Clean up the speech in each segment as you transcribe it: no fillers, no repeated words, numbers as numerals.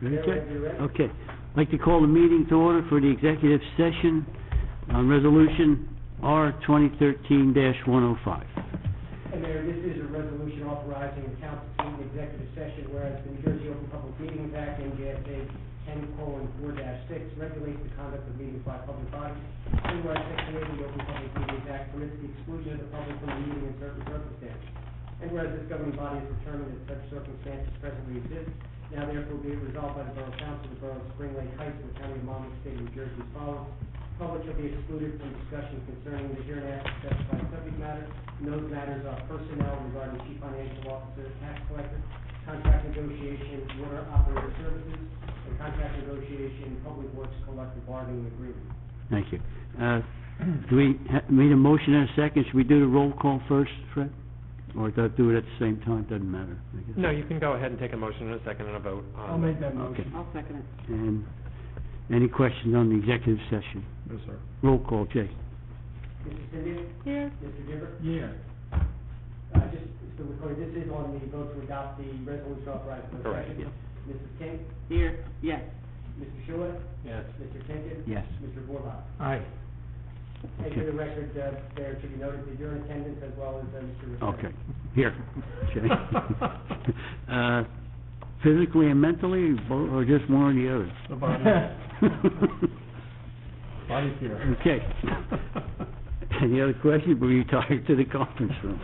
Okay. I'd like to call the meeting to order for the executive session on Resolution R 2013-105. And Mayor, this is a resolution authorizing the council to meet in executive session, whereas the New Jersey Open Public Meetings Act, NJSA 10:4-6, regulates the conduct of meetings by public bodies, and whereas Section 8 of the Open Public Meetings Act permits the exclusion of the public from the meeting in certain circumstances. And whereas this governing body has determined that such circumstances presently exist, now therefore be it resolved by the Borough Council of the Borough of Spring Lake Heights of the County of Monmouth, State of New Jersey as follows. Public shall be excluded from discussion concerning the hereinafter specified subject matter, and those matters are personnel regarding chief financial officer, tax collector, contract negotiation, water operator services, and contract negotiation, public works collective bargaining agreement. Thank you. Do we need a motion in a second? Should we do the roll call first, Fred? Or do it at the same time? Doesn't matter, I guess. No, you can go ahead and take a motion in a second and a vote. I'll make that motion. Okay. I'll second it. And any questions on the executive session? No, sir. Roll call, Jay. Mr. Cynthia? Here. Mr. Gibber? Yeah. Just so we're clear, this is on the vote to adopt the resolution authorizing the Correct. session. Mrs. King? Here. Yes. Mr. Schuler? Yes. Mr. Tinkin? Yes. Mr. Vorbach? Aye. And for the record, there should be noted that you're in attendance as well as Mr. Rivera. Okay. Here. Jay. Physically and mentally, or just one or the other? The body. Body's here. Okay. Any other questions? We'll retire to the conference room.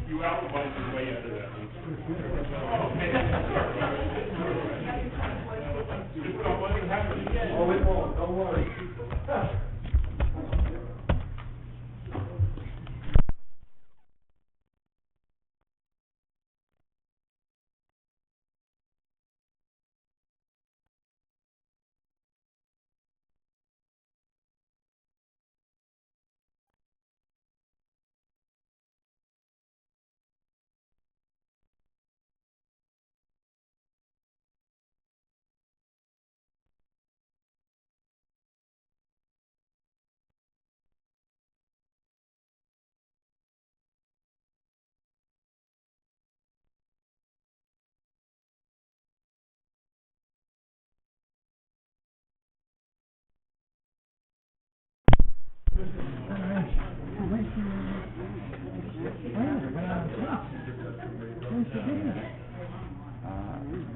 You outlined your way out of that one. Just don't let it happen again. Oh, it won't, don't worry.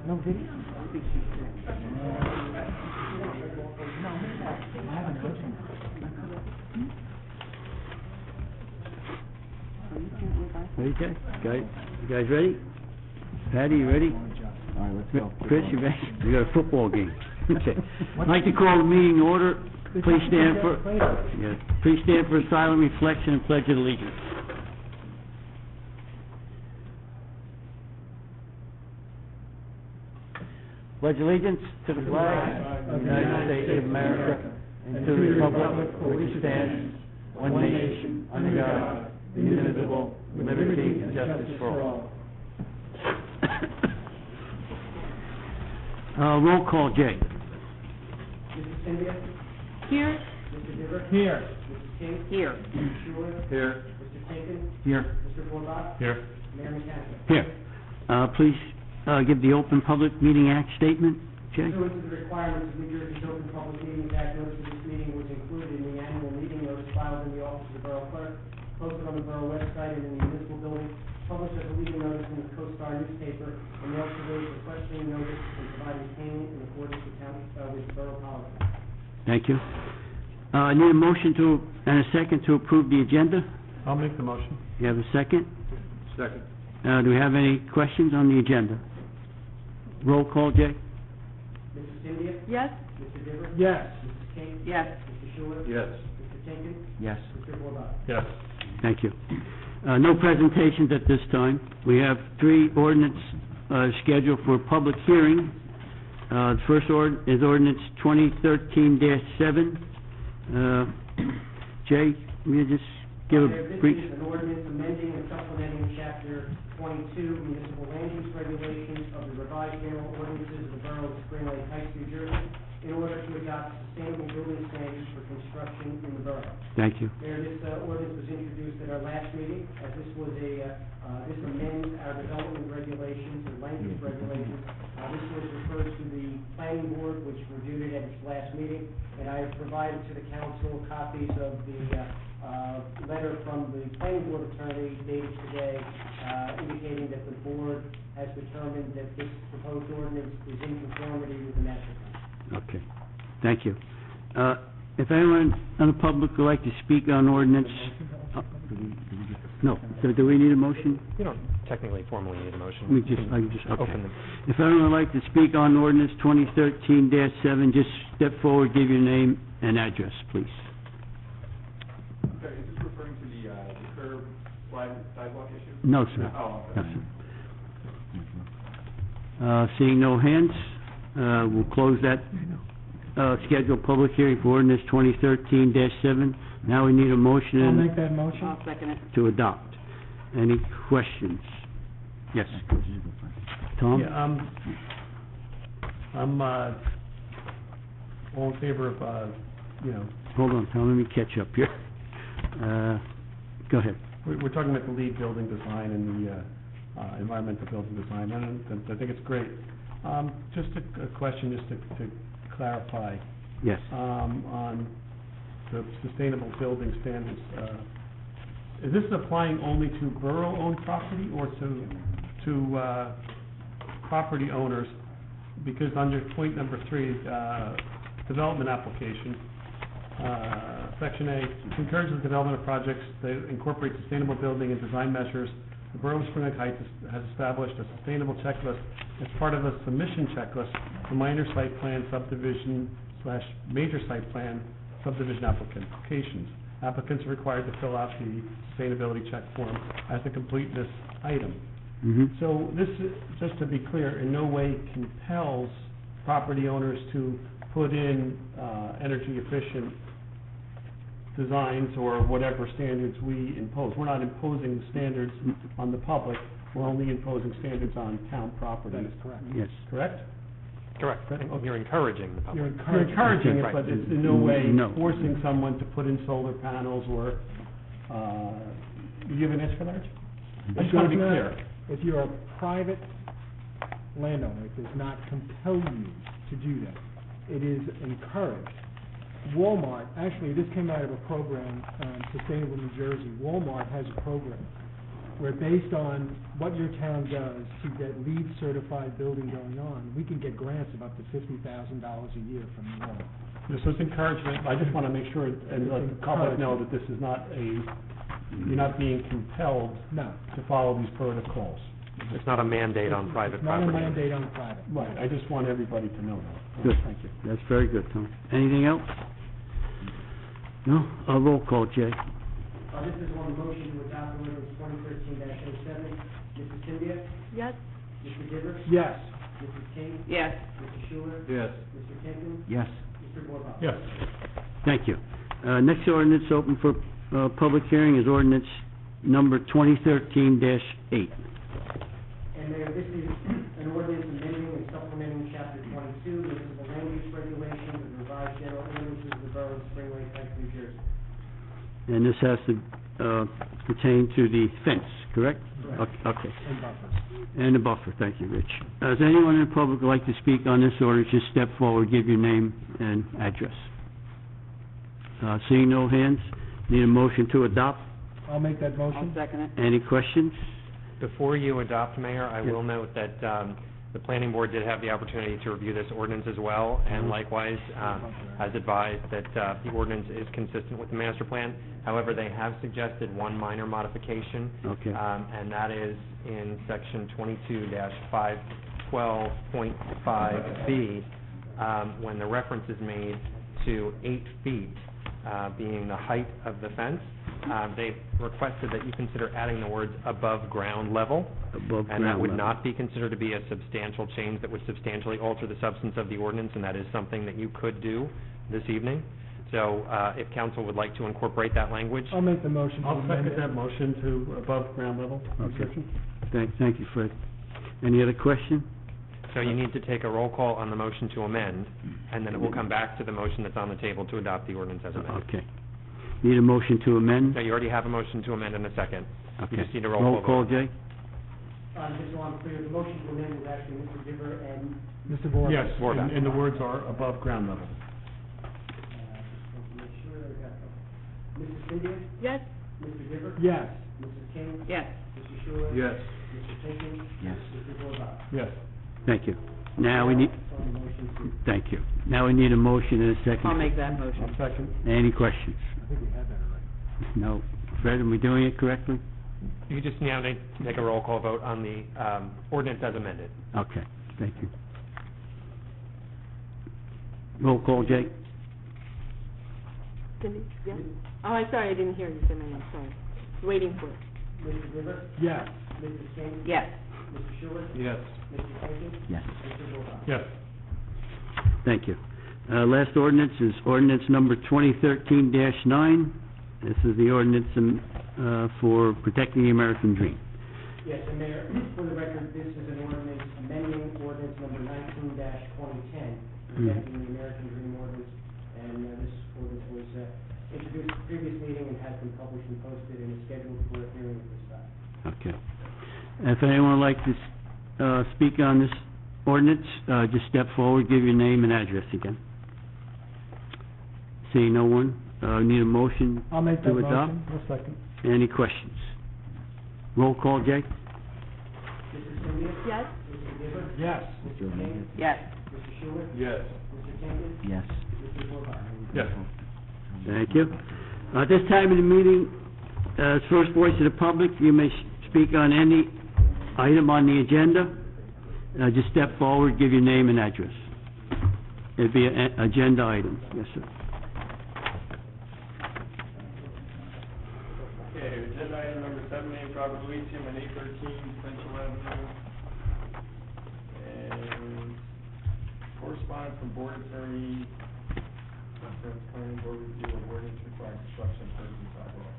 No video? Okay, you guys ready? Patty, you ready? All right, let's go. Chris, you ready? We got a football game. Okay. I'd like to call the meeting to order. Please stand for, please stand for a silent reflection and pledge of allegiance. Pledge allegiance to the flag of the United States of America and to the republic for which it stands, one nation, under God, indivisible, with liberty and justice for all. Roll call, Jay. Mrs. Cynthia? Here. Mr. Gibber? Here. Mrs. King? Here. Mr. Schuler? Here. Mr. Tinkin? Here. Mr. Vorbach? Here. Mayor McCaskill? Here. Please give the Open Public Meeting Act statement, Jay. Pursuant to the requirements of New Jersey's Open Public Meetings Act, notice of this meeting was included in the annual meeting notice filed in the office of the Borough Clerk, posted on the Borough website and in the municipal building, published as a leading notice in the Co-Star newspaper, and mailed to those requesting notice and providing payment in accordance with borough policy. Thank you. I need a motion and a second to approve the agenda. I'll make the motion. You have a second? Second. Do we have any questions on the agenda? Roll call, Jay. Mrs. Cynthia? Yes. Mr. Gibber? Yes. Mrs. King? Yes. Mr. Schuler? Yes. Mr. Tinkin? Yes. Mr. Vorbach? Yes. Thank you. No presentations at this time. We have three ordinance scheduled for public hearing. The first is ordinance 2013-7. Jay, will you just give a brief? This is an ordinance amending and supplementing Chapter 22 Municipal Land Use Regulations of the Revised General Ordinances of the Borough of Spring Lake Heights, New Jersey, in order to adopt sustainable building standards for construction in the borough. Thank you. Mayor, this ordinance was introduced at our last meeting, as this was this amends our development regulations and land use regulations. This was referred to the planning board, which reviewed it at its last meeting, and I have provided to the council copies of the letter from the planning board attorney dated today, indicating that the board has determined that this proposed ordinance is in conformity with the master plan. Okay, thank you. If anyone in the public would like to speak on ordinance, no, so do we need a motion? You don't technically formally need a motion. I can just, okay. Open them. If anyone would like to speak on ordinance 2013-7, just step forward, give your name and address, please. Sorry, is this referring to the curb sidewalk issue? No, sir. Oh, No, okay. sir. Seeing no hands, we'll close that scheduled public hearing for ordinance 2013-7. Now we need a motion. I'll make that motion. I'll second it. To adopt. Any questions? Yes. Tom? Yeah, I'm all in favor of, Hold on, Tom, let me catch up here. Go ahead. we're talking about the lead building design and the environmental building design, and I think it's great. Just a question, just to clarify, Yes. on the sustainable building standards. Is this applying only to borough-owned property or to property owners? Because under point number 3, development application, section A, encourages the development of projects that incorporate sustainable building and design measures. The Borough of Spring Lake Heights has established a sustainable checklist as part of a submission checklist for minor site plan subdivision/major site plan subdivision applications. Applicants are required to fill out the sustainability check form as a completeness item. Mm-hmm. So this, just to be clear, in no way compels property owners to put in energy efficient designs or whatever standards we impose. We're not imposing standards on the public, we're only imposing standards on town property. That is correct. Yes. Correct? Correct. Okay. You're encouraging the public. You're encouraging it, Right. but it's in no way No. forcing someone to put in solar panels or, you have an answer for that, Rich? I just want to be clear. If you're a private landowner, it does not compel you to do that. It is encouraged. Walmart, actually, this came out of a program, Sustainable New Jersey. Walmart has a program where, based on what your town does to get LEED certified building going on, we can get grants of up to $50,000 a year from Walmart. So it's encouragement, I just want to make sure and let the public know that this is not you're not being compelled No, to follow these protocols. It's not a mandate on private it's not a property. mandate on private. Right, I just want everybody to know that. Good. Thank you. That's very good, Tom. Anything else? No? A roll call, Jay. This is on the motion to adopt ordinance 2013-07. Mrs. Cynthia? Yes. Mr. Givers? Yes. Mrs. King? Yes. Mr. Schuler? Yes. Mr. Kenton? Yes. Mr. Borbach? Yes. Thank you. Next ordinance open for public hearing is ordinance number 2013-8. And Mayor, this is an ordinance amending and supplementing chapter 22, municipal land use regulations and revised general ordinances of the Borough of Spring Lake Heights, New Jersey. And this has to pertain to the fence, correct? Correct. Okay. And buffers. And the buffer, thank you, Rich. Does anyone in the public would like to speak on this ordinance, just step forward, give your name and address. Seeing no hands, need a motion to adopt. I'll make that I'll motion. second it. Any questions? Before you adopt, Mayor, I Yeah. will note that the planning board did have the opportunity to review this ordinance as well, and likewise has advised that the ordinance is consistent with the master plan. However, they have suggested one minor modification, Okay. and that is in section 22-512.5B, when the reference is made to 8 feet being the height of the fence. They've requested that you consider adding the words above ground level. Above And that ground would level. not be considered to be a substantial change that would substantially alter the substance of the ordinance, and that is something that you could do this evening. So, if council would like to incorporate that language, I'll make the motion to I'll amend second it. that motion to above ground level Okay. restriction. Thank you, Fred. Any other question? So you need to take a roll call on the motion to amend, and then it will come back to the motion that's on the table to adopt the ordinance as amended. Okay. Need a motion to amend? No, you already have a motion to amend in a second. Okay. You just need a roll call vote. Jay? Just so I'm clear, the motion to amend is actually Mr. Giver and, Mr. Vorba? Yes, Vorba. and the words are above ground level. just want to make sure I got that. Mrs. Cynthia? Yes. Mr. Giver? Yes. Mrs. King? Yes. Mr. Schuler? Yes. Mr. Jenkins? Yes. Mr. Vorba? Yes. Thank you. Now we need, On the motion to, thank you. Now we need a motion and a second. I'll make that I'll motion. second. Any questions? I think we had that already. No. Fred, am we doing it correctly? You just now need to take a roll call vote on the ordinance as amended. Okay, thank you. Roll call, Jay? Cindy, yes? Oh, I'm sorry, I didn't hear you say my name, sorry. Waiting for it. Mr. Giver? Yes. Mrs. King? Yes. Mr. Schuler? Yes. Mr. Jenkins? Yes. Mr. Vorba? Yes. Thank you. Last ordinance is ordinance number 2013-9. This is the ordinance for protecting the American dream. Yes, and Mayor, for the record, this is an ordinance amending ordinance number 19-2010, protecting the American Dream ordinance, and this ordinance was introduced at the previous meeting and has been published and posted and is scheduled for a hearing at this time. Okay. If anyone would like to speak on this ordinance, just step forward, give your name and address again. Seeing no one, need a motion I'll make that to adopt? motion. I'll second. Any questions? Roll call, Jay? Mrs. Cynthia? Yes? Mr. Giver? Yes. Mr. King? Yes. Mr. Schuler? Yes. Mr. Jenkins? Yes. Mr. Vorba? Yes. Thank you. At this time of the meeting, as first voice of the public, you may speak on any item on the agenda. Just step forward, give your name and address. It'd be an agenda item. Yes, sir. Okay, agenda item number 7, named Robert Elysium at 813 Central Avenue. And correspondence from board attorney, planning board review of ordinance requiring construction of curbs and sidewalks.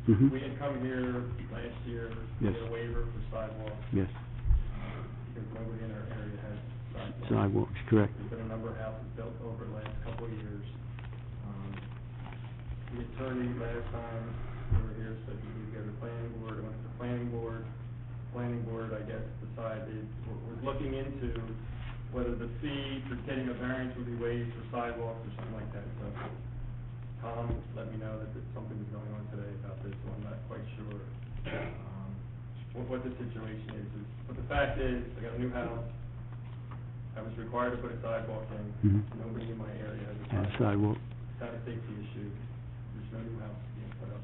Mhm. We had come here last year to Yes. get a waiver for sidewalks, Yes, because nobody in our area has sidewalks. sidewalks, correct. There's been a number of houses built over the last couple of years. The attorney last time we were here said we would go to the planning board, it went to the planning board. Planning board, I guess, decided, was looking into whether the fee for getting a variance would be waived for sidewalks or something like that. So Tom let me know that something was going on today about this, so I'm not quite sure what the situation is. But the fact is, I got a new house. I was required to put a sidewalk in. Mhm. Nobody in my area has a And sidewalk. sidewalk. It's not a safety issue. There's no new house being put up.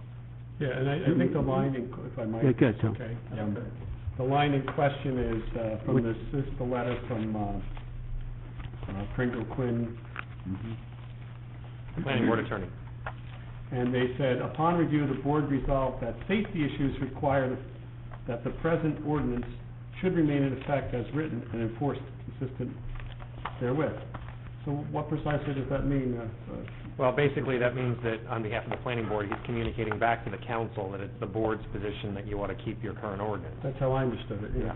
Yeah, and I think the line, if I might. Yeah, go ahead, Tom. Okay. Yeah, okay. The line in question is, from Which- this is the letter from, Pringle Quinn, Planning board attorney. and they said, upon review, the board resolved that safety issues require that the present ordinance should remain in effect as written and enforced consistent therewith. So what precisely does that mean? Well, basically, that means that on behalf of the planning board, he's communicating back to the council that it's the board's position that you ought to keep your current ordinance. That's how I understood it, yeah.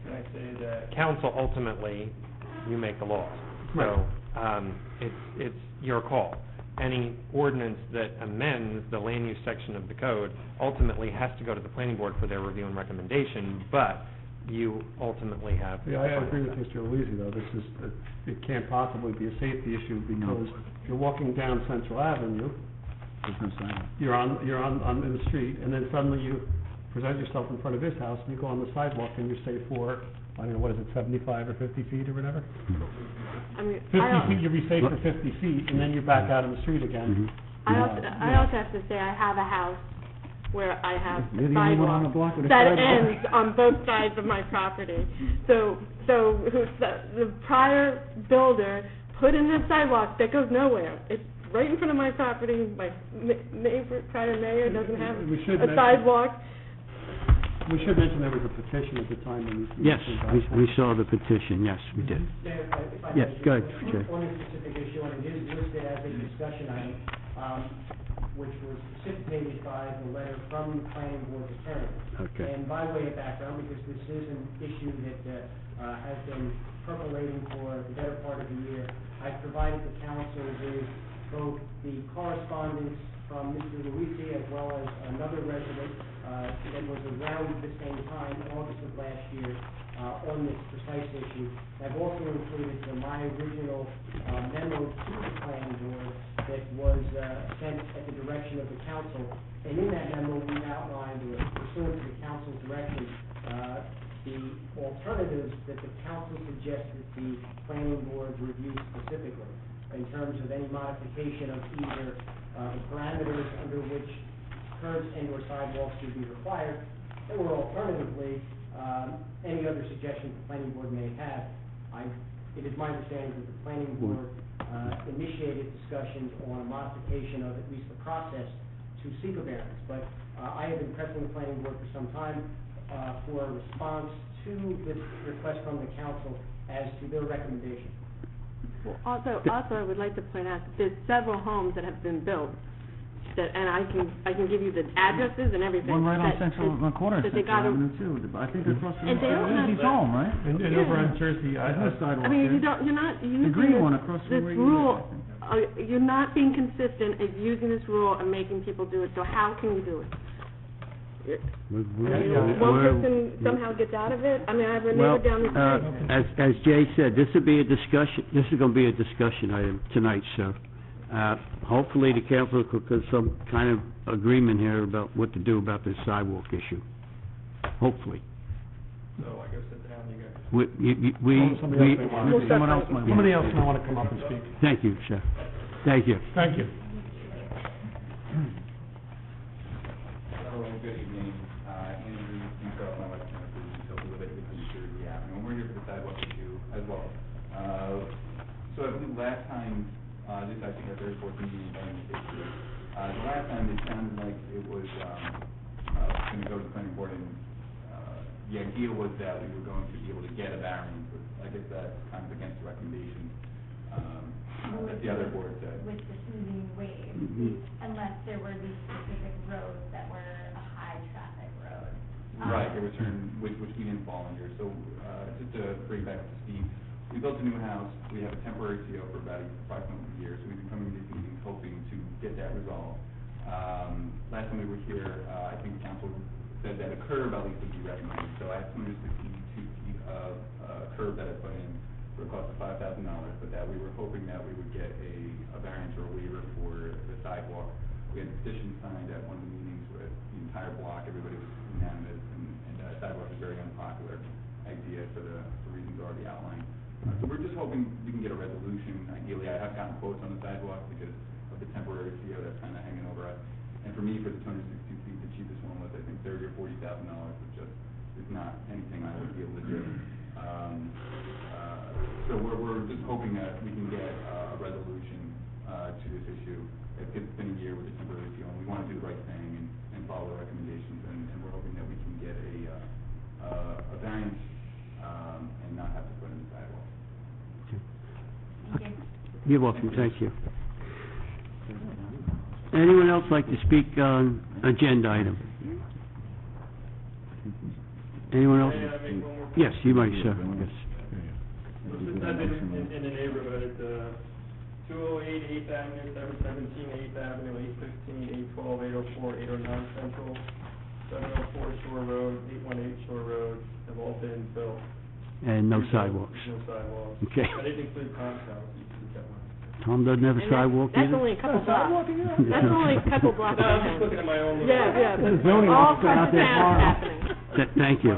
Can I say that Council ultimately, you make the laws. So, it's your call. Any ordinance that amends the land use section of the code ultimately has to go to the planning board for their review and recommendation, but you ultimately have. Yeah, I agree with Mr. Elysi, though, this is, it can't possibly be a safety issue, because if you're walking down Central Avenue, you're in the street, and then suddenly you present yourself in front of his house, and you go on the sidewalk, and you're safe for, I don't know, what is it, 75 or 50 feet or whatever? I mean, 50 feet, you'll be safe for 50 feet, and then you're back out in the street again. I also have to say, I have a house where I have You're the only one on the block with a that sidewalk. ends on both sides of my property. So the prior builder put in this sidewalk that goes nowhere. It's right in front of my property. My neighbor, prior mayor, doesn't have We should a mention- sidewalk. We should mention there was a petition at the time when we... Yes, we saw the petition, yes, we did. Mayor, if I Yes, may, go ahead, just Jay. on a specific issue, and it is listed as a discussion item, which was precipitated by the letter from the planning board's attorney. Okay. And by way of background, because this is an issue that has been percolating for the better part of the year, I've provided the council with both the correspondence from Mr. Luisi as well as another resident that was around the same time, August of last year, on this precise issue. I've also included my original memo to the planning board that was sent at the direction of the council. And in that memo, we outlined, pursuant to the council's direction, the alternatives that the council suggested the planning board review specifically in terms of any modification of either the parameters under which curbs and/or sidewalks would be required, or alternatively, any other suggestions the planning board may have. It is my understanding that the planning board initiated discussions on a modification of at least the process to seek a variance. But I have been pressing the planning board for some time for a response to this request from the council as to their recommendation. Well, also, I would like to point out that there's several homes that have been built that, and I can give you the addresses and everything. One right on that- Central, on corner of that they Central gotta- Avenue too. I think across from And they don't have- Lindsay's home, right? And over on Jersey, There's no sidewalk I mean, there. you're not The using green one across from this where you rule, live, you're not being consistent in using this rule and making people do it, so how can you do it? One person somehow gets out of it? I mean, I have a neighbor down the street. As Jay said, this will be a discussion, this is gonna be a discussion item tonight, so, hopefully the council could get some kind of agreement here about what to do about this sidewalk issue. Hopefully. So I go sit down, you guys. Someone else might want. Somebody else might wanna come up and speak. Thank you, sir. Thank you. Thank you. Hello, good evening. Andrew, myself, my wife, Jennifer, we still live at 50 Jersey Avenue, and we're here for the sidewalk issue as well. So I believe last time, this is actually our third, fourth meeting on this issue. The last time it sounded like it was, gonna go to the planning board, and, the idea was that we were going to be able to get a variance, but I guess that's kind of against the recommendation, that the other board said. With the smoothing wave, unless there were these specific roads that were a high traffic road. Right, there were certain, which we didn't fall under, so, just to bring back to Steve, we built a new house, we have a temporary CO for about approximately a year, so we've been coming to these meetings hoping to get that resolved. Last time we were here, I think the council said that a curb at least would be recommended, so I have 262 feet of, curb that I put in for a cost of $5,000, but that we were hoping that we would get a variance or a waiver for the sidewalk. We had a petition signed at one of the meetings with the entire block, everybody was unanimous, and sidewalk is a very unpopular idea for the reasons already outlined. So we're just hoping we can get a resolution. Ideally, I have gotten quotes on the sidewalk because of the temporary CO that's kind of hanging over us. And for me, for the 262 feet, the cheapest one was, I think, $30,000 or $40,000, which just is not anything I would be able to do. So we're just hoping that we can get a resolution to this issue. It's been a year with the temporary CO, and we want to do the right thing and follow the recommendations, and we're hoping that we can get a variance and not have to put in the sidewalk. Thank you. You're welcome, thank you. Anyone else like to speak on agenda item? Anyone else? May I make one more? Yes, you might, sir, yes. Since I've been in the neighborhood, 208 8th Avenue, 717 8th Avenue, 815, 812, 804, 809 Central, 704 Shore Road, 818 Shore Road, have all been built. And no sidewalks. No sidewalks. Okay. I didn't include Tom's house, you can get one. Tom doesn't have a And sidewalk either? that's only a couple blocks. That's only a couple blocks. No, I'm just looking at my own little. Yeah, but zoning all officer across out the there town tomorrow. happening. Thank you.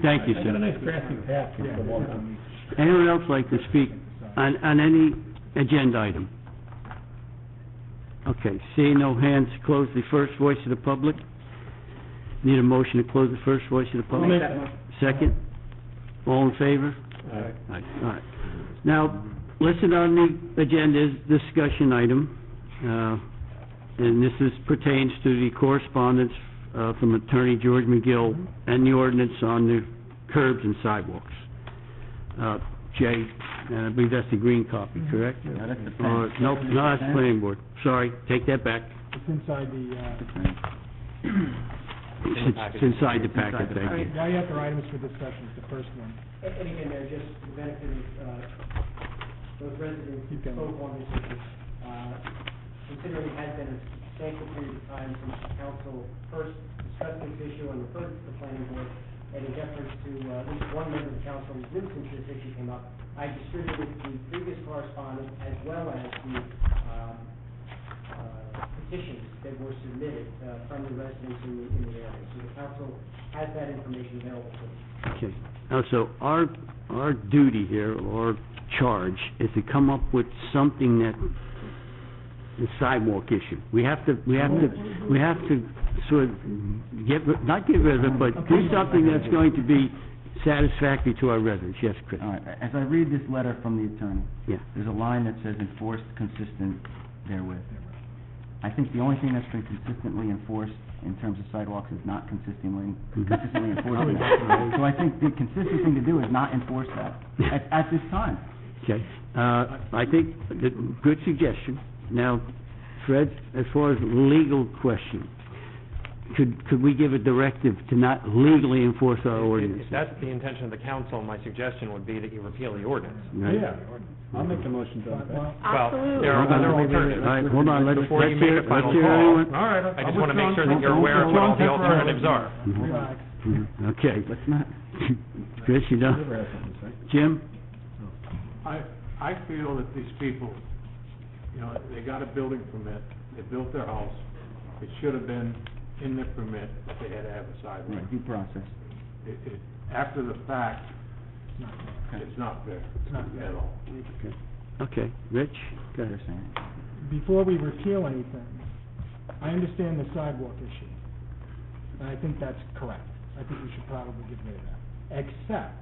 Thank you, Got a sir. nice grassy path here to walk on. Anyone else like to speak on any agenda item? Okay, seeing no hands, close the first voice of the public. Need a motion to close the first voice of the public? Second? All in favor? Aye. Aye. All right. Now, listed on the agenda is discussion item, and this pertains to the correspondence from Attorney George McGill and the ordinance on the curbs and sidewalks. Jay, I believe that's the green copy, correct? No, that's the Or, fence. no, that's the planning board. Sorry, take that back. It's inside the, It's inside the packet, thank all you. right, now you have the items for discussion, it's the first one. And again, Mayor, just for the benefit of, those residents who Keep going. spoke on this issue, considering it has been a substantial period of time since the council first discussed this issue and referred it to the planning board, and in deference to, at least one member of the council who's new since this issue came up, I distributed the previous correspondence as well as the, petitions that were submitted, from the residents in the area. So the council has that information available to them. Okay. Now, so our duty here, or charge, is to come up with something that, the sidewalk issue. We have to sort of not get rid of it, but do something that's going to be satisfactory to our residents. Yes, Chris? All right, as I read this letter from the attorney, Yeah. there's a line that says enforced consistent therewith. I think the only thing that's been consistently enforced in terms of sidewalks is not consistently enforcing it. So I think the consistent thing to do is not enforce that at this time. Okay. I think, good suggestion. Now, Fred, as far as legal question, could we give a directive to not legally enforce our ordinance? If that's the intention of the council, my suggestion would be that you repeal the ordinance. Right? Yeah, I'll make the motion to that effect. Well, Absolutely. there are Hold on. other All alternatives. right, hold on, let's Before you hear, make a final let's hear call, everyone. All right, I just want to make sure that you're aware of what all the alternatives are. Relax. Okay. Let's not, Chris, you done? Jim? I feel that these people, they got a building permit, they built their house, it should have been in the permit that they had to have a sidewalk. right, due process. After the fact, It's not fair. it's not fair at all. Okay, Rich? Go ahead. They're saying. Before we repeal anything, I understand the sidewalk issue, and I think that's correct. I think we should probably get rid of that, except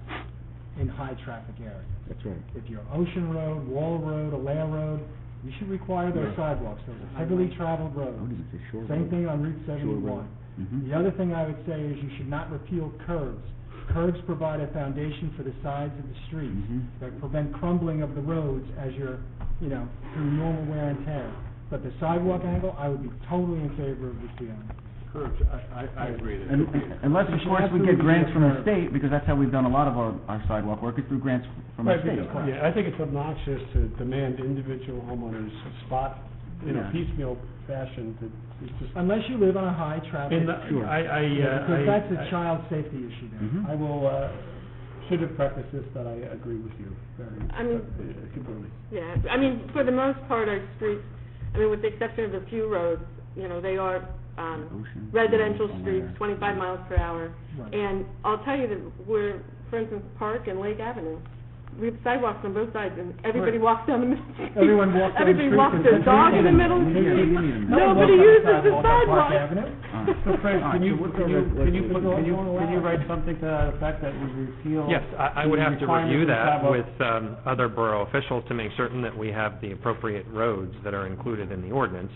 in high-traffic areas. That's right. If you're Ocean Road, Wall Road, Alea Road, you should require those sidewalks, those are heavily traveled I roads. wouldn't say short Same road. thing on Route Short 71. road. Mhm. The other thing I would say is you should not repeal curbs. Curbs provide a foundation for the sides of the streets Mhm. that prevent crumbling of the roads as you're, through normal wear and tear. But the sidewalk angle, I would be totally in favor of repealing. Curbs, I agree that. Unless, You of should course, we absolutely get grants get from the curb. state, because that's how we've done a lot of our sidewalk work, is through grants from the Right, state. because, yeah, I think it's obnoxious to demand individual homeowners spot, Yeah. piecemeal fashion, to, it's just. Unless you live on a high-traffic. And Sure. Because that's a child safety issue there. Mhm. I will, should have prefaced this that I agree with you very, I mean- completely. Yeah, for the most part, our streets, with the exception of a few roads, they are, Ocean. residential Somewhere streets, there. 25 miles per hour. Right. And I'll tell you that we're, for instance, Park and Lake Avenue, we have sidewalks on both sides, and everybody Right. walks down the middle. street. Everyone walks down the Everybody street walks and their says, dog "We in the need middle. them." Yeah, you need them. No one Nobody walks on uses the sidewalk on Park sidewalk. Avenue. All right. So Fred, All can you, right, so can you write something to that effect that would repeal? Yes, I would the have to requirement review for that sidewalk? with other borough officials to make certain that we have the appropriate roads that are included in the ordinance.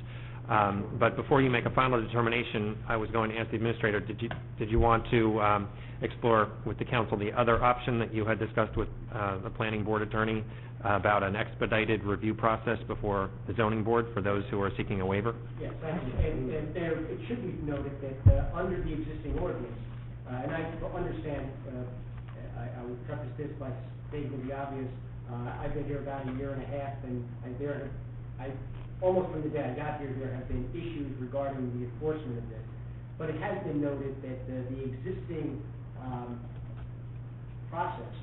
But before you make a final determination, I was going to ask the administrator, did you want to explore with the council the other option that you had discussed with the planning board attorney about an expedited review process before the zoning board for those who are seeking a waiver? Yes, and there, it should be noted that, under the existing ordinance, and I understand, I would preface this by stating the obvious, I've been here about a year and a half, and almost from the day I got here, there have been issues regarding the enforcement of this. But it has been noted that the existing, process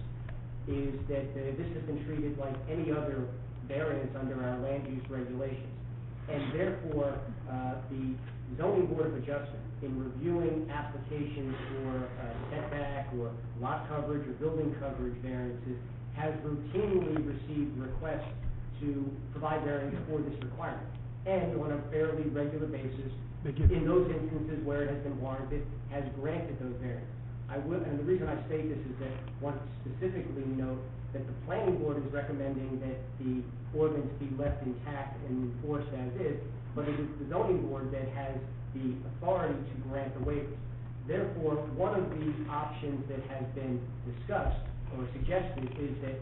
is that this has been treated like any other variance under our land use regulations. And therefore, the zoning board of adjustment, in reviewing applications for setback or lot coverage or building coverage variances, has routinely received requests to provide variance for this requirement. And on a fairly regular basis, in those instances where it has been warranted, has granted those variances. And the reason I state this is that I want to specifically note that the planning board is recommending that the ordinance be left intact and enforced as is, but it is the zoning board that has the authority to grant the waivers. Therefore, one of the options that has been discussed or suggested is that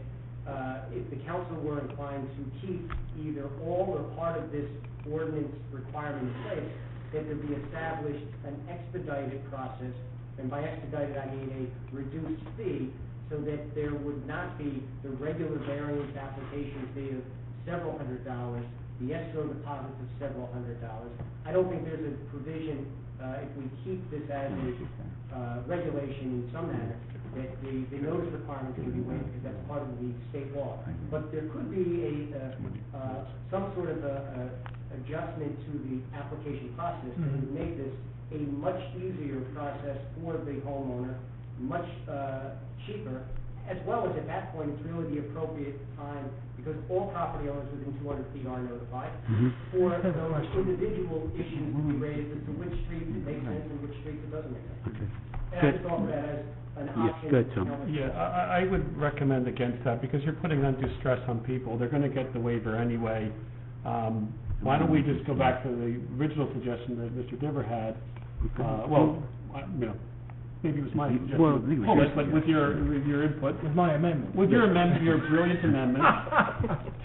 if the council were inclined to keep either all or part of this ordinance requirement in place, that there be established an expedited process, and by expedited I mean a reduced fee, so that there would not be the regular variance application fee of several $100s, the escrow deposits of several $100s. I don't think there's a provision, if we keep this as a regulation in some manner, that the notice requirement can be waived, because that's part of the state law. But there could be some sort of adjustment to the application process that would make this a much easier process for the homeowner, much cheaper, as well as at that point, it's really the appropriate time, because all property owners within 200 feet are notified, for those individual issues to be raised as to which streets it makes sense and which streets it doesn't make sense. Okay. And I just offer that as an option. Good, Tom. Yeah, I would recommend against that, because you're putting undue stress on people. They're gonna get the waiver anyway. Why don't we just go back to the original suggestion that Mr. Diver had? Maybe it was my suggestion. Well, I think it was Pull your it, but with your input. With my amendment. With your amendment, your brilliant amendment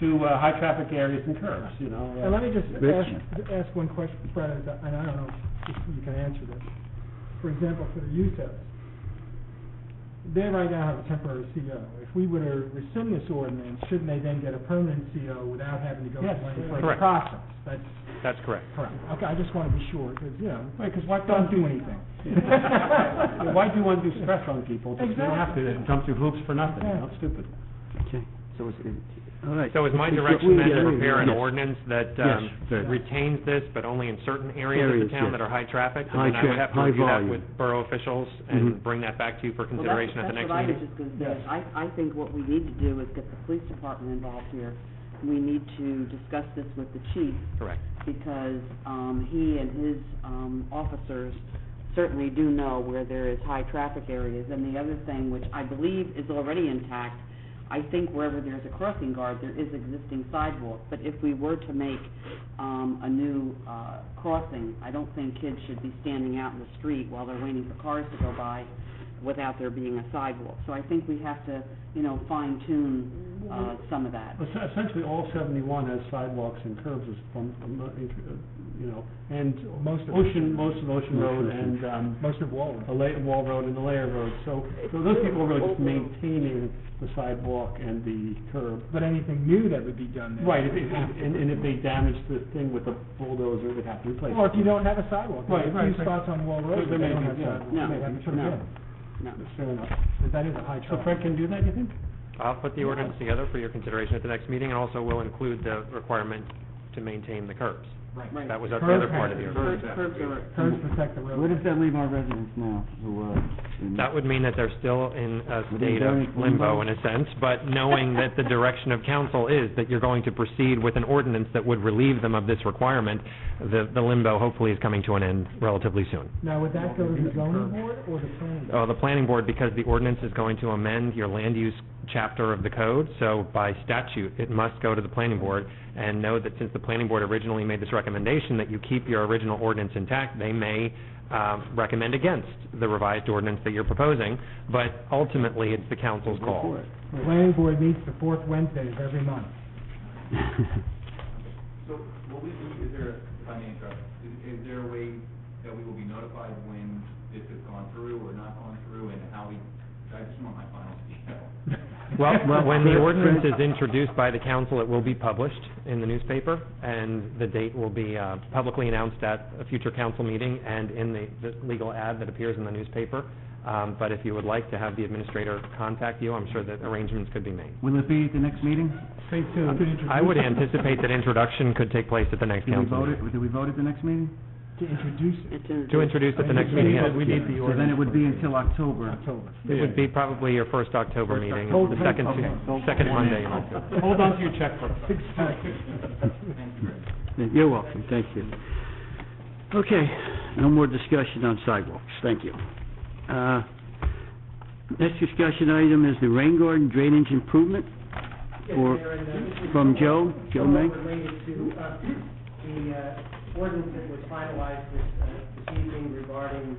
to high traffic areas and curbs, you know. And let me just Rich? ask one question, Fred, and I don't know if you can answer this. For example, for the USES, they right now have a temporary CO. If we were to rescind this ordinance, shouldn't they then get a permanent CO without having to go Yes, through any further correct. process? That's correct. Correct. Okay, I just want to be sure, because, Right, 'cause why don't do anything. Why do undue stress on people? Just they have to jump through hoops for nothing, you know, it's stupid. Okay, so all right. So is my We- direction then we- to prepare an yes. ordinance that Yes, very. retains this, but only in certain areas of Areas, the town yes. that are high traffic? High And then I would tra- have to high review that volume. with borough officials and Mhm. bring that back to you for Well, consideration at the next That's what I was meeting? just gonna say. Yes. I think what we need to do is get the police department involved here. We need to discuss this with the chief, Correct. because, he and his, officers certainly do know where there is high traffic areas. And the other thing, which I believe is already intact, I think wherever there's a crossing guard, there is existing sidewalk. But if we were to make, a new, crossing, I don't think kids should be standing out in the street while they're waiting for cars to go by without there being a sidewalk. So I think we have to, fine tune, some of that. Essentially, all 71 has sidewalks and curbs and Most of Ocean Road and, Most of Wall. Wall Road and the Layer Road. So those people are really just maintaining the sidewalk and the curb. But anything new that would be done there. Right, would have to- and if they damage the thing with a bulldozer, they'd have to replace it. Or if you don't have a sidewalk. Right, There are a right, few right. spots on Wall Road There that may don't be, have yeah. sidewalks. No, They have to put it no. in. No. Fair enough. But that is a high So traffic. Fred can do that, you think? I'll put the ordinance together for your consideration at the next meeting, and also will include the requirement to maintain the curbs. Right. That was the other part of the ordinance. Curbs are, Curbs protect the road. Where does that leave our residents now, who, That would mean that they're still in a Within state of various limbo limbo? in a sense, but knowing that the direction of council is that you're going to proceed with an ordinance that would relieve them of this requirement, the limbo hopefully is coming to an end relatively soon. Now, would that go to the zoning board or the planning board? The planning board, because the ordinance is going to amend your land use chapter of the code, so by statute, it must go to the planning board, and know that since the planning board originally made this recommendation that you keep your original ordinance intact, they may recommend against the revised ordinance that you're proposing, but ultimately, it's the council's call. The planning board meets the fourth Wednesday of every month. So will we be, is there, if I may interrupt, is there a way that we will be notified when this has gone through or not gone through, and how we, I just want my final detail. Well, when the ordinance is introduced by the council, it will be published in the newspaper, and the date will be publicly announced at a future council meeting and in the legal ad that appears in the newspaper. But if you would like to have the administrator contact you, I'm sure that arrangements could be made. will it be at the next meeting? Stay tuned. I would anticipate that introduction could take place at the next Do we council vote meeting. it, do we vote at the next meeting? To introduce it. To introduce at the next meeting, yes. We need the So then it would be until October. October. It would be probably your first October meeting, Hold- the second, okay. second Monday in October. Hold on to your checkbook. You're welcome, thank you. Okay, no more discussion on sidewalks, thank you. Next discussion item is the rain garden drainage improvement Yes, for, Mayor, and, this is from Joe May. somewhat related to, the ordinance that was finalized this evening regarding,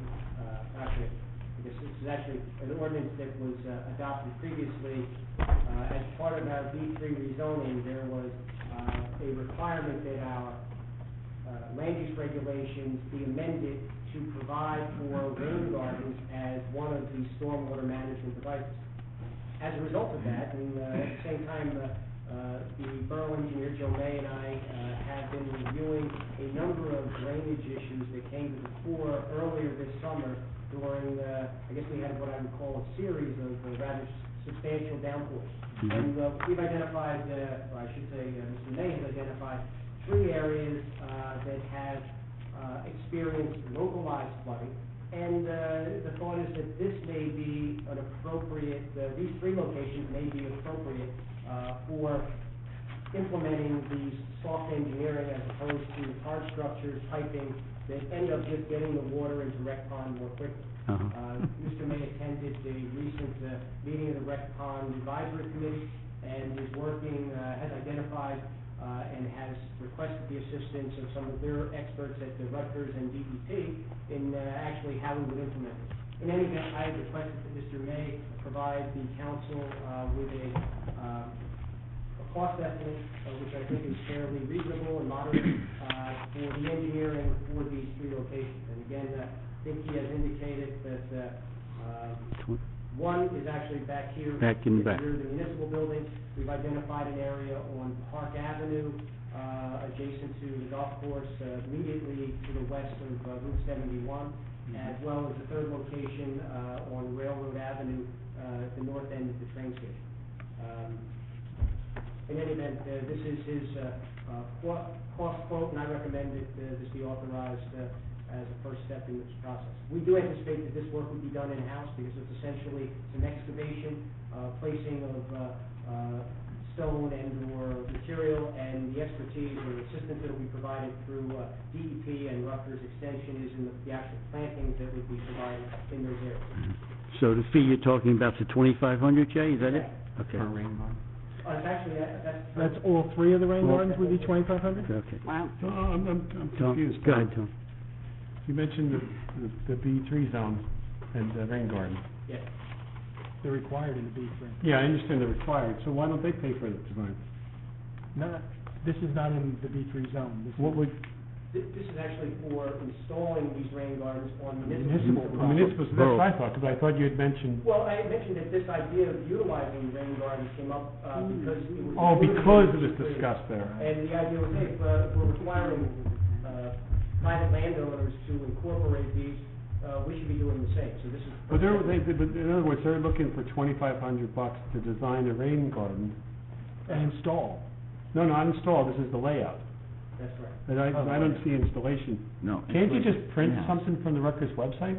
actually, I guess is actually an ordinance that was adopted previously. As part of our B3 rezoning, there was a requirement that our land use regulations be amended to provide for rain gardens as one of the stormwater management devices. As a result of that, and at the same time, the borough engineer, Joe May, and I have been reviewing a number of drainage issues that came to the fore earlier this summer during, I guess we had what I would call a series of rather substantial downpours. And we've identified, or I should say, Mr. May has identified 3 areas that have experienced localized flooding. And the thought is that this may be an appropriate, these 3 locations may be appropriate for implementing these soft engineering as opposed to hard structures, piping, that end up just getting the water into rec pond more quickly. Mr. May attended the recent meeting of the rec pond advisory committee and is working, has identified and has requested the assistance of some of their experts at the Rutgers and DEP in actually how we would implement it. In any event, I have requested that Mr. May provide the council with a cost estimate, which I think is fairly reasonable and moderate, for the engineering for these 3 locations. And again, I think he has indicated that one is actually back here. Back in the back. Near the municipal building. We've identified an area on Park Avenue, adjacent to the golf course, immediately to the west of Route 71, as well as the 3rd location on Railroad Avenue, at the north end of the train station. In any event, this is his cost quote, and I recommend that this be authorized as a first step in this process. We do anticipate that this work would be done in-house because it's essentially some excavation, placing of stone and/or material, and the expertise or assistance that will be provided through DEP and Rutgers Extension is in the actual plantings that would be provided in those areas. So the fee you're talking about is $2,500, Jay, is that it? Okay. For rain garden? It's actually, That's all 3 of the rain gardens would be 2,500? Okay. Wow. So I'm Tom, confused. go ahead, Tom. You mentioned the B3 zone and the rain garden. yes. They're required in the B3. Yeah, I understand they're required, so why don't they pay for the design? No, this is not in the B3 zone. This is- What would, This is actually for installing these rain gardens on Municipal municipal. municipal, so that's what I thought, because I thought you had mentioned, Well, I mentioned that this idea of utilizing rain gardens came up, because it was. oh, because it was discussed there. And the idea was, hey, if we're requiring, private landowners to incorporate these, we should be doing the same, so this is. But but in other words, they're looking for $2,500 to design a rain garden. And install. No, not install, this is the layout. That's right. And I don't see installation. No. Can't you just print Yeah. something from the Rutgers website?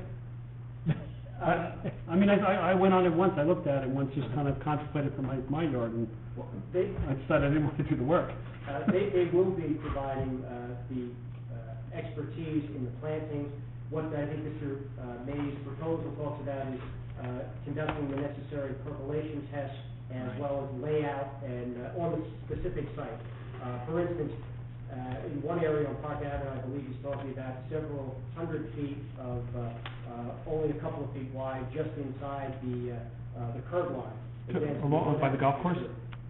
I mean, I went on it once, I looked at it once, just kind of contemplated for my yard, and Well, they, I decided I didn't want to do the work. they will be providing, the, expertise in the plantings. What I think Mr. May's proposal talks about is, conducting the necessary percolation tests as well as layout and, on the specific site. For instance, in one area on Park Avenue, I believe he's talking about several hundred feet of, only a couple of feet wide, just inside the curb line. Again, By the golf course?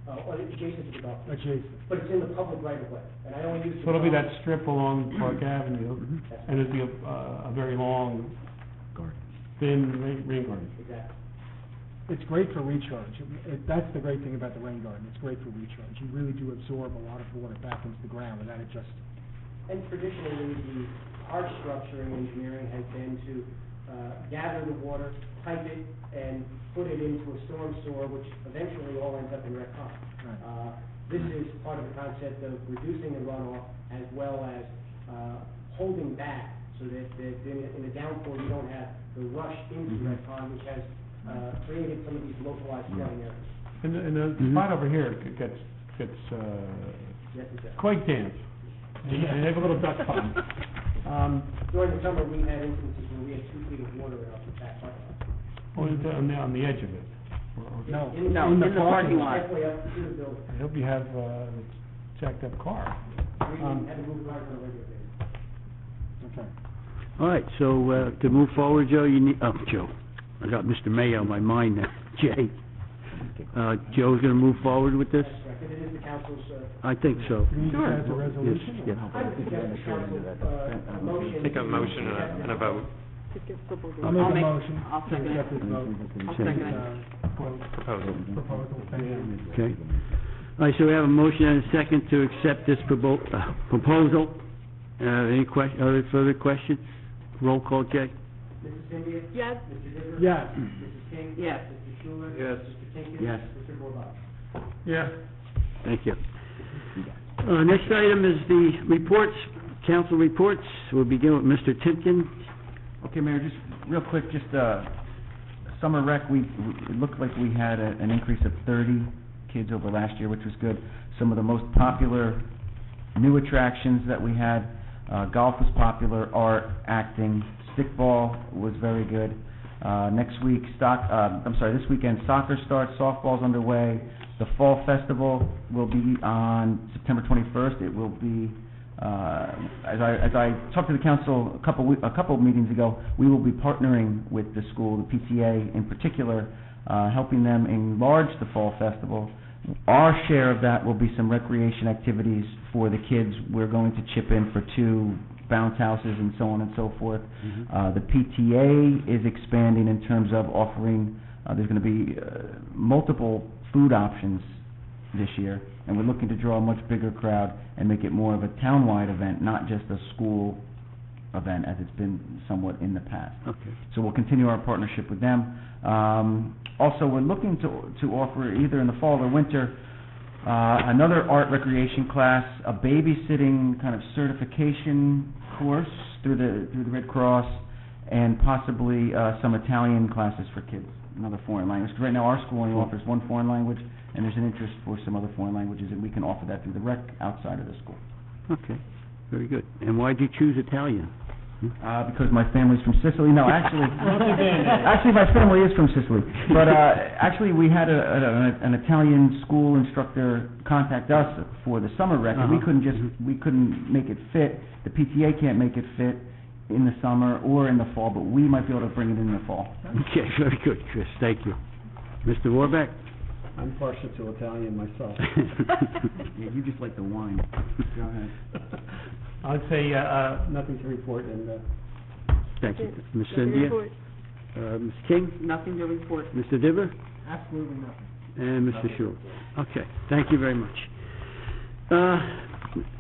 Adjacent to the golf course. Adjacent. But it's in the public right of way, and I only use. So it'll be that strip along Park Avenue, That's and it'll be a very long, thin rain garden. Exactly. It's great for recharge. That's the great thing about the rain garden. It's great for recharge. You really do absorb a lot of water back into the ground without it just... And traditionally, the hard structuring engineering has been to gather the water, pipe it, and put it into a storm sewer, which eventually all ends up in rec pond. Right. This is part of the concept of reducing the runoff as well as holding back so that in a downpour you don't have the rush into rec pond, which has created some of these localized flooding areas. And the spot over here gets Yes, exactly. quite damp. And they have a little duck pond. During the summer, we had instances where we had 2 feet of water in our back parking lot. On the edge of it. No. No, in the parking lot. Halfway up to the building. I hope you have a jacked up car. We had to move cars on a regular basis. Okay. All right, so, to move forward, Joe, you need, I got Mr. Mayo on my mind now, Jay. Joe's gonna move forward with this? That's correct, and it is the council's, I think so. Do we need Sure. that as a resolution? Yes, I would suggest the council, a motion. Take a motion and a vote. To give the board- I'll make a make- motion I'll to second it. accept this vote. I'll second it. Proposal. Proposal, thank you. Okay. All right, so we have a motion and a second to accept this proposal. Any further questions? Roll call, Jay? Mrs. Cynthia? Yes. Mr. Digger? Yes. Mrs. King? Yes. Mr. Schuler? Yes. Mr. Tinkins? Yes. Mr. Borbach? Yeah. Thank you. Next item is the reports, council reports. We'll begin with Mr. Timken. Okay, Mayor, just real quick, summer rec, it looked like we had an increase of 30 kids over last year, which was good. Some of the most popular new attractions that we had, golf was popular, art, acting, stickball was very good. This weekend soccer starts, softball's underway. The fall festival will be on September 21st. It will be, as I talked to the council a couple of meetings ago, we will be partnering with the school, the PTA in particular, helping them enlarge the fall festival. Our share of that will be some recreation activities for the kids. We're going to chip in for 2 bounce houses and so on and so forth. The PTA is expanding in terms of offering, there's going to be multiple food options this year, and we're looking to draw a much bigger crowd and make it more of a townwide event, not just a school event as it's been somewhat in the past. Okay. So we'll continue our partnership with them. Also, we're looking to offer either in the fall or winter another art recreation class, a babysitting kind of certification course through the Red Cross, and possibly some Italian classes for kids, another foreign language. 'Cause right now our school only offers 1 foreign language, and there's an interest for some other foreign languages, and we can offer that through the rec outside of the school. Okay, very good. And why'd you choose Italian? Because my family's from Sicily. No, actually, my family is from Sicily. But actually, we had an Italian school instructor contact us for the summer rec, and we couldn't make it fit. The PTA can't make it fit in the summer or in the fall, but we might be able to bring it in the fall. Okay, very good, Chris, thank you. Mr. Warbeck? I'm partial to Italian myself. Yeah, you just like the wine. Go ahead. I'd say, nothing to report, and, Thank you. Ms. Nothing to Cynthia? report. Ms. King? Nothing to report. Mr. Dibber? Absolutely nothing. And Mr. Shul. Okay, thank you very much.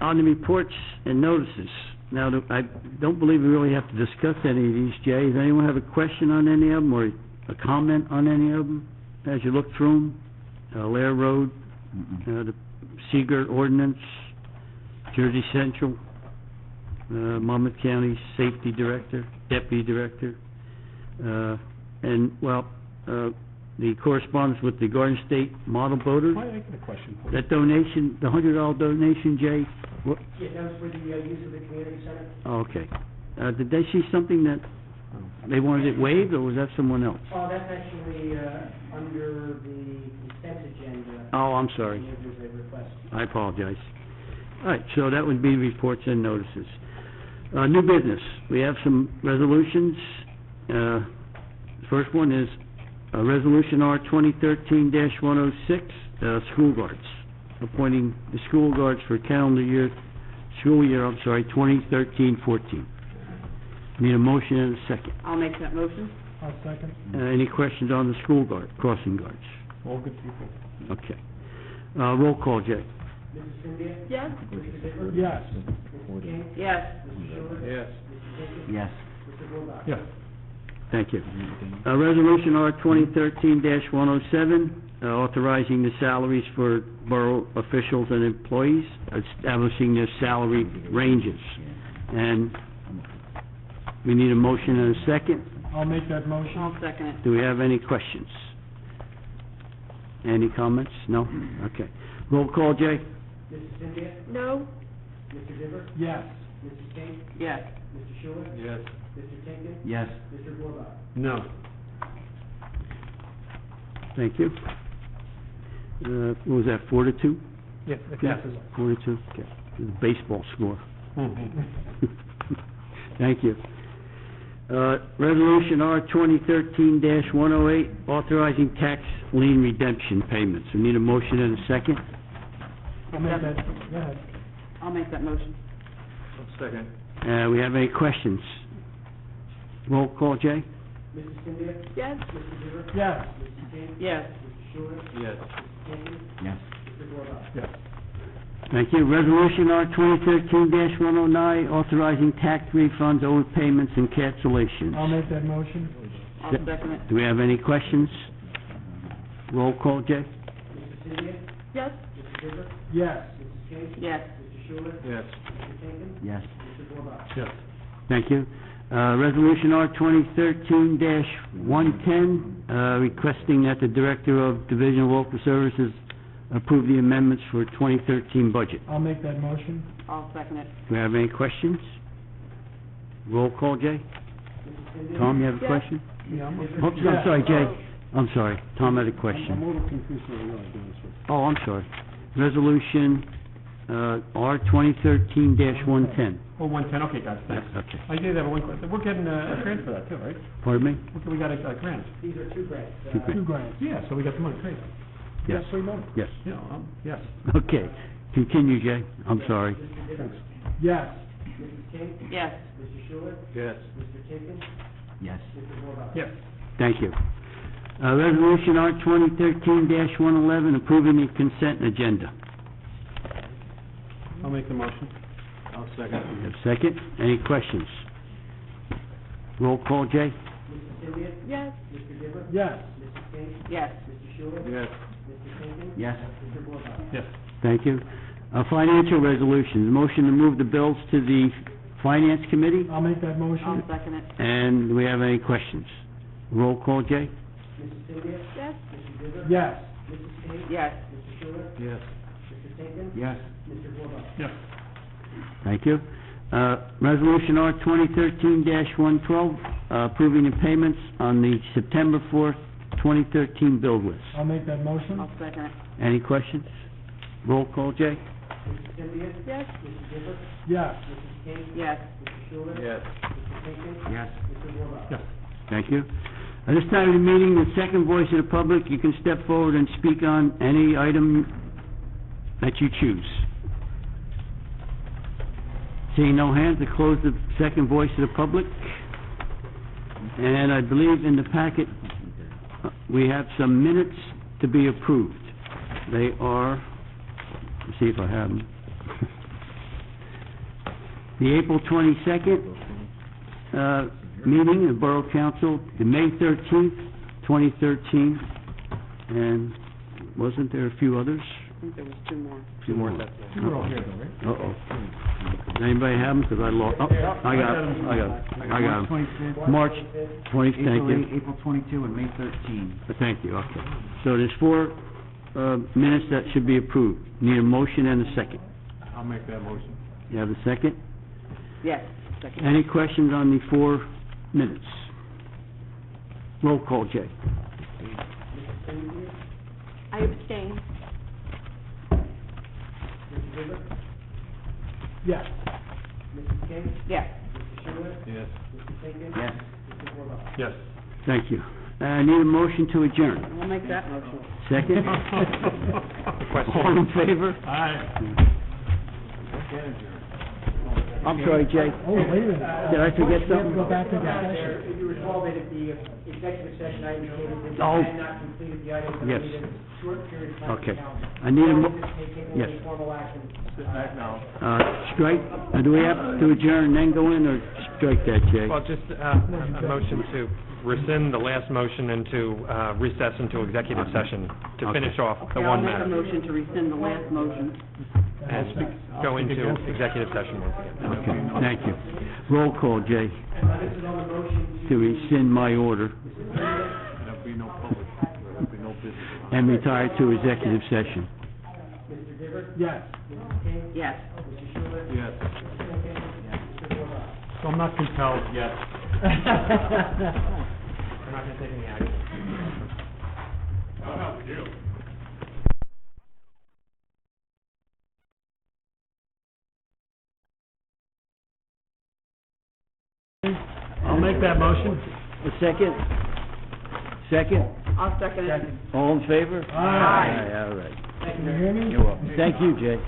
On the reports and notices, now, I don't believe we really have to discuss any of these, Jay. Does anyone have a question on any of them, or a comment on any of them, as you look through them? Lair Road, the Seeger ordinance, Jersey Central, Monmouth County Safety Director, Deputy Director, and, the correspondence with the Garden State Model Boaters. I got a question for you. That donation, the $100 donation, Jay, what, Yeah, that was for the use of the community center. okay. Did they see something that they wanted it waived, or was that someone else? Oh, that's actually, under the consent agenda. Oh, I'm sorry. There's a request. I apologize. All right, so that would be reports and notices. New business, we have some resolutions. First one is Resolution R 2013-106, school guards, appointing the school guards for school year 2013-14. Need a motion and a second. I'll make that motion. I'll second. Any questions on the school guard, crossing guards? All good people. Okay. Roll call, Jay. Mrs. Cynthia? Yes. Mr. Dipper? Yes. Mrs. King? Yes. Mr. Schuler? Yes. Mr. Tinkins? Yes. Mr. Borbach? Yes. Thank you. Resolution R 2013-107, authorizing the salaries for borough officials and employees, establishing their salary ranges. And we need a motion and a second. I'll make that motion. I'll second it. Do we have any questions? Any comments? No? Okay. Roll call, Jay? Mrs. Cynthia? No. Mr. Dipper? Yes. Mrs. King? Yes. Mr. Schuler? Yes. Mr. Tinkins? Yes. Mr. Borbach? No. Thank you. What was that, 4-2? Yes, it passes. 4-2, okay. The baseball score. Thank you. Resolution R 2013-108, authorizing tax lien redemption payments. We need a motion and a second. I'll make that, go ahead. I'll make that motion. Second. We have any questions? Roll call, Jay? Mrs. Cynthia? Yes. Mr. Giver? Yes. Mrs. King? Yes. Mr. Schuler? Yes. Mrs. Canty? Yes. Mr. Bordeaux? Yes. Thank you. Resolution R 2013-109, authorizing tax refunds, overpayments, and cancellations. I'll make that motion. I'll second it. Do we have any questions? Roll call, Jay? Mrs. Cynthia? Yes. Mr. Giver? Yes. Mrs. King? Yes. Mr. Schuler? Yes. Mr. Tinkin? Yes. Mr. Bordeaux? Yes. Thank you. Resolution R 2013-110, requesting that the Director of Division of Local Services approve the amendments for 2013 budget. I'll make that motion. I'll second it. Do we have any questions? Roll call, Jay? Mrs. Cynthia? Tom, you have a Yes. question? Yeah, Oh, I'm sorry, Jay. I'm sorry. Tom had a I'm a question. little confused where we are, doing this. Oh, I'm sorry. Resolution, R 2013-110. Oh, 110, okay, guys, thanks. Okay. I did have one question. We're getting a grant for that too, right? Pardon me? We got a grant. These are two grants. Two grants. 2 grants. Yeah, so we got the money, great. Yes. Free money. Yes. Yeah, yes. Okay. Continue, Jay. I'm sorry. Mr. Giver? Yes. Mrs. King? Yes. Mr. Schuler? Yes. Mr. Tinkin? Yes. Mr. Bordeaux? Yes. Thank you. Resolution R 2013-111, approving the consent agenda. I'll make the motion. I'll second. You have a second? Any questions? Roll call, Jay? Mrs. Cynthia? Yes. Mr. Giver? Yes. Mrs. King? Yes. Mr. Schuler? Yes. Mr. Tinkin? Yes. Mr. Bordeaux? Yes. Thank you. Financial resolutions, motion to move the bills to the Finance Committee, I'll make that motion. I'll second it. and do we have any questions? Roll call, Jay? Mrs. Cynthia? Yes. Mr. Giver? Yes. Mrs. King? Yes. Mr. Schuler? Yes. Mr. Tinkin? Yes. Mr. Bordeaux? Yes. Thank you. Resolution R 2013-112, approving the payments on the September 4th, 2013 bill list. I'll make that motion. I'll second it. Any questions? Roll call, Jay? Mrs. Cynthia? Yes. Mr. Giver? Yes. Mrs. King? Yes. Mr. Schuler? Yes. Mr. Tinkin? Yes. Mr. Bordeaux? Yes. Thank you. At this time of the meeting, the second voice of the public, you can step forward and speak on any item that you choose. Seeing no hands, I close the second voice of the public. And I believe in the packet, we have some minutes to be approved. They are, let's see if I have them. The April 22nd, meeting of Borough Council, the May 13th, 2013, and wasn't there a few others? I think there was 2 more. Few more. You were all here though, right? Uh-oh. Anybody have them? Because I lost, oh, I got it. March 20th, thank April you. 8, April 22, and May 13. Thank you, okay. So there's 4 minutes that should be approved. Need a motion and a second. I'll make that motion. You have a second? Yes. Second. Any questions on the 4 minutes? Roll call, Jay. Mrs. Cynthia? I abstain. Mr. Giver? Yes. Mrs. King? Yes. Mr. Schuler? Yes. Mr. Tinkin? Yes. Mr. Bordeaux? Yes. Thank you. I need a motion to adjourn. I'll make that motion. Second? All in favor? Aye. I'm sorry, Jay. Oh, wait a minute. Did I forget We have to something? go back into Madam session. Chair, if you recall that at the executive session, I indicated that we Oh. had not completed the items that Yes. needed a short period of time to Okay. count. I need a Now, mo- this may take yes. any formal action. Sit back now. Strike, do we have to adjourn and then go in, or strike that, Jay? Well, just a motion to rescind the last motion and to recess into executive session to Okay. finish off the Yeah, I'll one make a matter motion to rescind the last motion. and go into executive session once again. Okay, thank you. Roll call, Jay, This is on the motion to rescind my order There'll be no public, there'll be no business. and retire to executive session. Mr. Giver? Yes. Mrs. King? Yes. Mr. Schuler? Yes. Mr. Tinkin? Mr. Bordeaux? So I'm not compelled yet. We're not going to take any action. I'll make make that motion. A second? Second? I'll second it. All in favor? Aye. All right. Thank Can you you very much. hear me? You're welcome. Thank you, Jay.